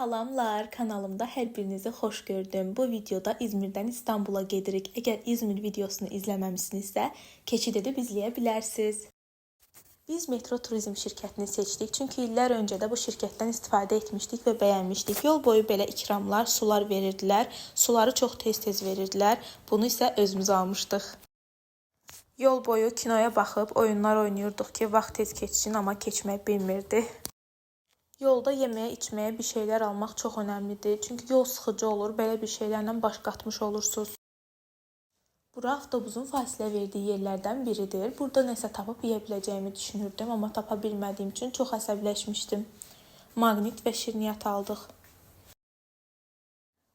Salamlar, kanalımda hər birinizi xoş gördüm. Bu videoda İzmirdən İstanbula gedirik. Əgər İzmir videosunu izləməmisinizsə, keçid edib izləyə bilərsiniz. Biz Metro Turizm şirkətini seçdik, çünki illər öncə də bu şirkətdən istifadə etmişdik və bəyənmişdik. Yol boyu belə ikramlar, sular verirdilər. Suları çox tez-tez verirdilər. Bunu isə özümüz almışdıq. Yol boyu kinoya baxıb oyunlar oynayırdıq ki, vaxt tez keçsin, amma keçmək bilmirdi. Yolda yeməyə, içməyə bir şeylər almaq çox önəmlidir. Çünki yol sıxıcı olur, belə bir şeylərlə baş qatmış olursunuz. Bura avtobusun fasilə verdiyi yerlərdən biridir. Burada nəsə tapıb yeyə biləcəyimi düşünürdüm, amma tapa bilmədiyim üçün çox əsəbləşmişdim. Maqnit və şirniyyat aldıq.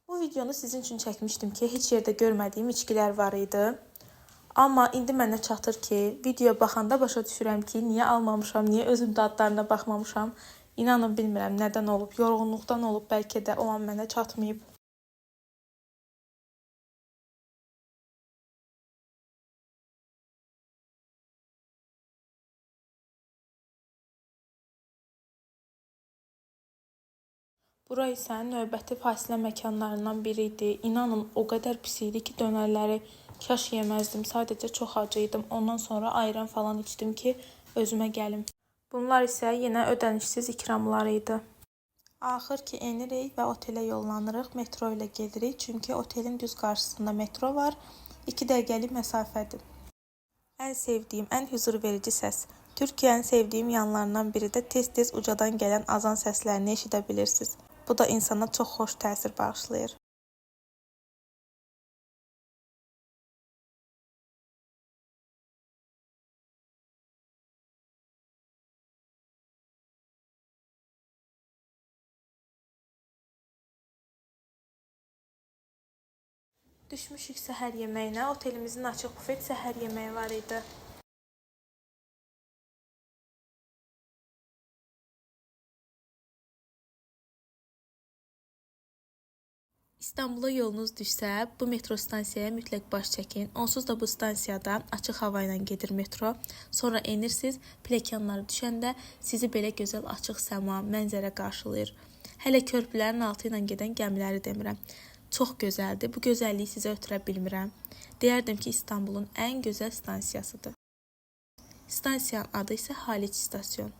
Bu videonu sizin üçün çəkmişdim ki, heç yerdə görmədiyim içkilər var idi. Amma indi mənə çatır ki, videoya baxanda başa düşürəm ki, niyə almamışam, niyə özüm dadlarına baxmamışam. İnanın bilmirəm nədən olub, yorğunluqdan olub, bəlkə də o an mənə çatmayıb. Bura isə növbəti fasilə məkanlarından biri idi. İnanın o qədər pis idi ki, dönərləri kaş yeməzdim. Sadəcə çox acıydım. Ondan sonra ayran falan içdim ki, özümə gəlim. Bunlar isə yenə ödənişsiz ikramlar idi. Axır ki enirik və otelə yollanırıq. Metro ilə gedirik, çünki otelin düz qarşısında metro var. 2 dəqiqəlik məsafədir. Ən sevdiyim, ən huzurverici səs. Türkiyənin sevdiyim yanlarından biri də tez-tez ucadan gələn azan səslərini eşidə bilirsiniz. Bu da insana çox xoş təsir bağışlayır. Düşmüşük səhər yeməyinə. Otelimizin açıq bufet səhər yeməyi var idi. İstanbula yolunuz düşsə, bu metro stansiyaya mütləq baş çəkin. Onsuz da bu stansiyada açıq hava ilə gedir metro. Sonra enirsiniz, pilləkənləri düşəndə sizi belə gözəl açıq səma, mənzərə qarşılayır. Hələ körpülərin altı ilə gedən gəmiləri demirəm. Çox gözəldir. Bu gözəlliyi sizə ötürə bilmirəm. Deyərdim ki, İstanbulun ən gözəl stansiyasıdır. Stansiyanın adı isə Haliç istasyon.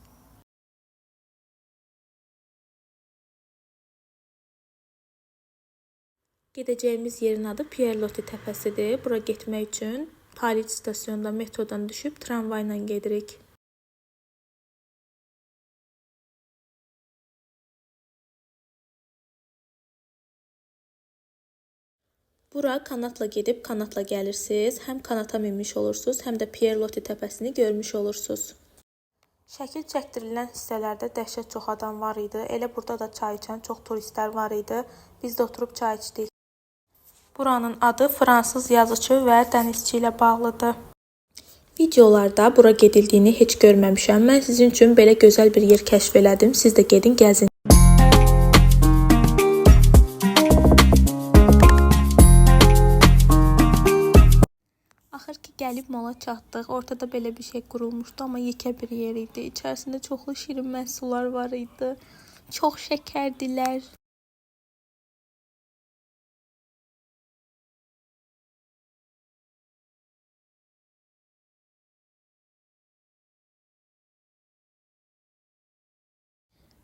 Gedəcəyimiz yerin adı Pierre-Loti təpəsidir. Bura getmək üçün Haliç istasyonunda metrodan düşüb tramvayla gedirik. Bura kanatla gedib kanatla gəlirsiniz. Həm kanata minmiş olursunuz, həm də Pierre-Loti təpəsini görmüş olursunuz. Şəkil çəkdirilən hissələrdə dəhşət çox adam var idi. Elə burada da çay içən çox turistlər var idi. Biz də oturub çay içdik. Buranın adı fransız yazıcı və dənizçi ilə bağlıdır. Videolarda bura gedildiyini heç görməmişəm. Mən sizin üçün belə gözəl bir yer kəşf elədim. Siz də gedin, gəzin. Axır ki gəlib mola çatdıq. Ortada belə bir şey qurulmuşdu, amma yekə bir yer idi. İçərisində çoxlu şirin məhsullar var idi. Çox şəkərdilər.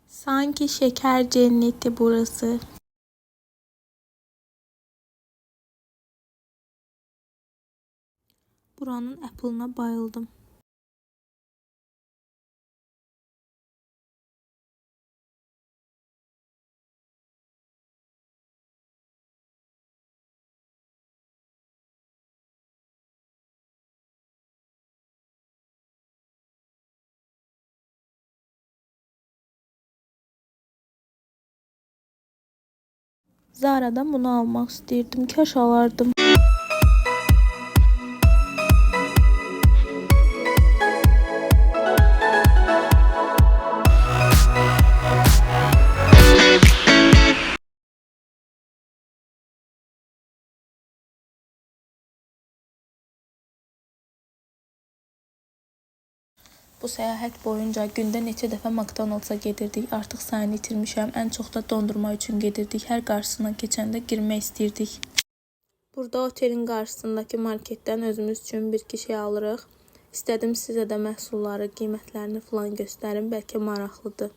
Sanki şeker cenneti burası. Buranın Apple'ına bayıldım. Zara'dan bunu almak istəyirdim. Kaş alardım. Bu səyahət boyunca gündə neçə dəfə McDonald's-a gedirdik. Artıq sayını itirmişəm. Ən çox da dondurma üçün gedirdik. Hər qarşısından keçəndə girmək istəyirdik. Burada otelin qarşısındakı marketdən özümüz üçün bir-iki şey alırıq. İstədim sizə də məhsulları, qiymətlərini falan göstərim. Bəlkə maraqlıdır.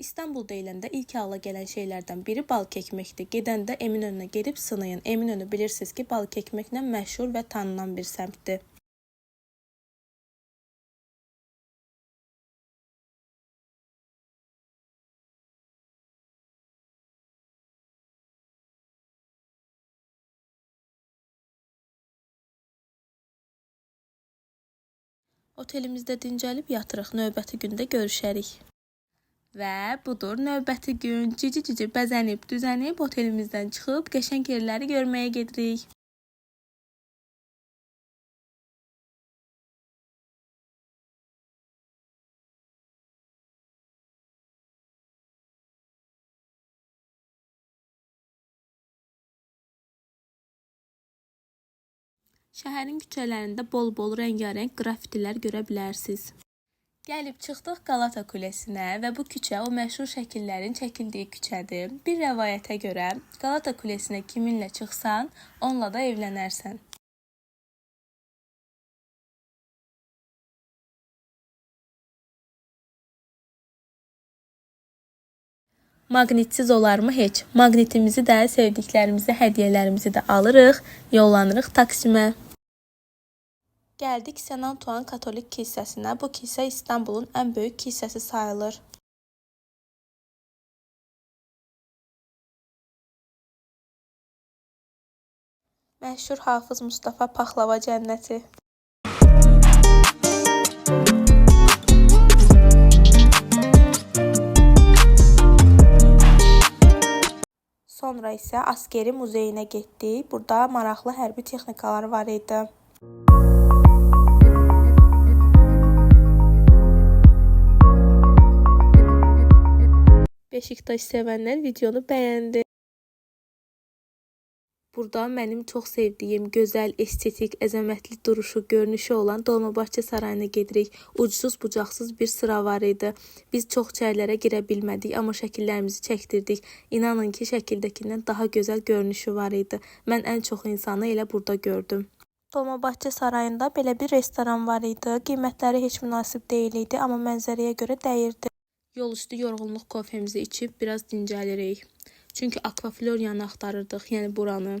İstanbul deyiləndə ilk ağla gələn şeylərdən biri balıq ekməkdir. Gedəndə Eminönünə gedib sınayın. Eminönü bilirsiniz ki, balıq ekməklə məşhur və tanınan bir səmtdir. Otelimizdə dincəlib yatırıq. Növbəti gündə görüşərik. Və budur növbəti gün. Cici bəzənib, düzənib otelimizdən çıxıb qəşəng yerləri görməyə gedirik. Şəhərin küçələrində bol-bol rəngarəng qrafitilər görə bilərsiniz. Gəlib çıxdıq Qalata Kulesinə və bu küçə o məşhur şəkillərin çəkildiyi küçədir. Bir rəvayətə görə Qalata Kulesinə kiminlə çıxsan, onunla da evlənərsən. Maqnitsiz olarmı heç? Maqnitimizi də, sevdiklərimizi, hədiyyələrimizi də alırıq, yollanırıq Taksimə. Gəldik St. Antoine Katolik kilsəsinə. Bu kilsə İstanbulun ən böyük kilsəsi sayılır. Məşhur Hafız Mustafa Paxlava cənnəti. Sonra isə Askeri muzeyinə getdik. Burada maraqlı hərbi texnikalar var idi. Beşiktaş sevənlər videonu bəyəndi. Burada mənim çox sevdiyim, gözəl, estetik, əzəmətli duruşu, görünüşü olan Dolmabahçe Sarayına gedirik. Ucsuz-bucaqsız bir sıra var idi. Biz çox içərilərə girə bilmədik, amma şəkillərimizi çəkdirdik. İnanın ki, şəkildəkindən daha gözəl görünüşü var idi. Mən ən çox insanı elə burada gördüm. Dolmabahçe Sarayında belə bir restoran var idi. Qiymətləri heç münasib deyil idi, amma mənzərəyə görə dəyirdi. Yol üstü yorğunluq kofemizi içib biraz dincəlirik. Çünki Akvafloriyanı axtarırdıq, yəni buranı.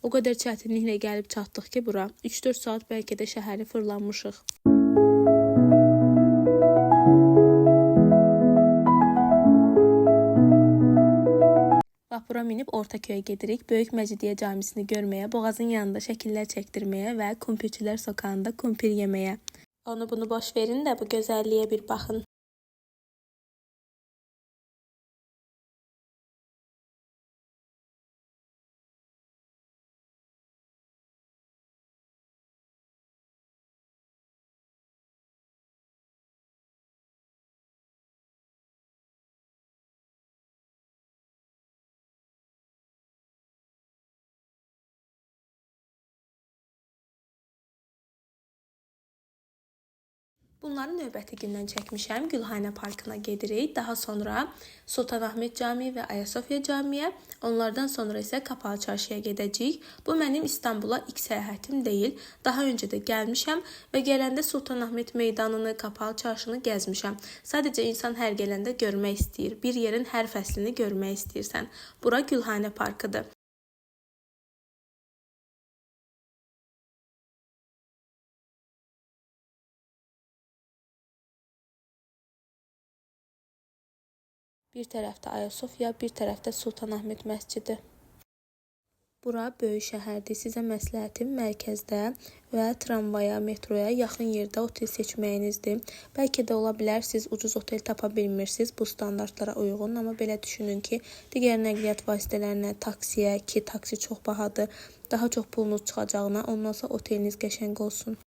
O qədər çətinliklə gəlib çatdıq ki bura. 3-4 saat bəlkə də şəhəri fırlanmışıq. Vapura minib Ortaköy'ə gedirik. Böyük Məcidiyyə camisini görməyə, boğazın yanında şəkillər çəkdirməyə və Kumpirçilər sokağında kumpir yeməyə. Onu bunu boş verin də bu gözəlliyə bir baxın. Bunları növbəti gündən çəkmişəm. Gülhane Parkına gedirik. Daha sonra Sultanahmet Camii və Ayasofya Camiiyə. Onlardan sonra isə Kapalı Çarşıya gedəcəyik. Bu mənim İstanbula ilk səyahətim deyil. Daha öncə də gəlmişəm və gələndə Sultanahmet meydanını, Kapalı Çarşını gəzmişəm. Sadəcə insan hər gələndə görmək istəyir. Bir yerin hər fəslini görmək istəyirsən. Bura Gülhane Parkıdır. Bir tərəfdə Ayasofya, bir tərəfdə Sultanahmet məscidi. Bura böyük şəhərdir. Sizə məsləhətim mərkəzdə və tramvaya, metroya yaxın yerdə otel seçməyinizdir. Bəlkə də ola bilər siz ucuz otel tapa bilmirsiniz bu standartlara uyğun, amma belə düşünün ki, digər nəqliyyat vasitələrinə, taksiyə, ki taksi çox bahadır, daha çox pulunuz çıxacağına, ondan sonra oteliniz qəşəng olsun.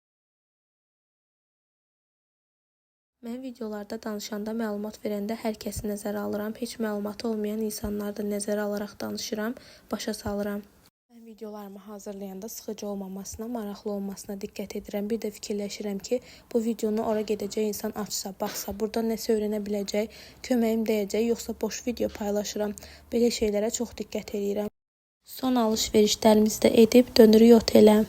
Mən videolarda danışanda, məlumat verəndə hər kəsi nəzərə alıram. Heç məlumatı olmayan insanları da nəzərə alaraq danışıram, başa salıram. Mən videolarımı hazırlayanda sıxıcı olmamasına, maraqlı olmasına diqqət edirəm. Bir də fikirləşirəm ki, bu videonu ora gedəcək insan açsa, baxsa, burada nəsə öyrənə biləcək, köməyim dəyəcək, yoxsa boş video paylaşıram. Belə şeylərə çox diqqət edirəm. Son alış-verişlərimizi də edib dönürük otelə.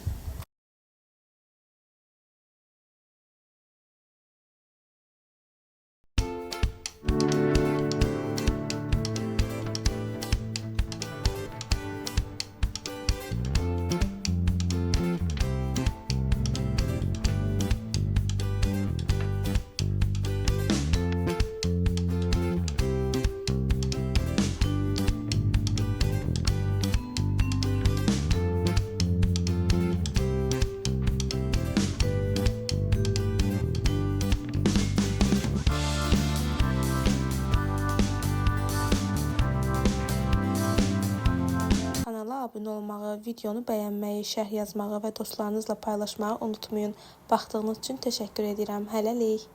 Kanala abunə olmağı, videonu bəyənməyi, şərh yazmağı və dostlarınızla paylaşmağı unutmayın. Baxdığınız üçün təşəkkür edirəm. Hələlik.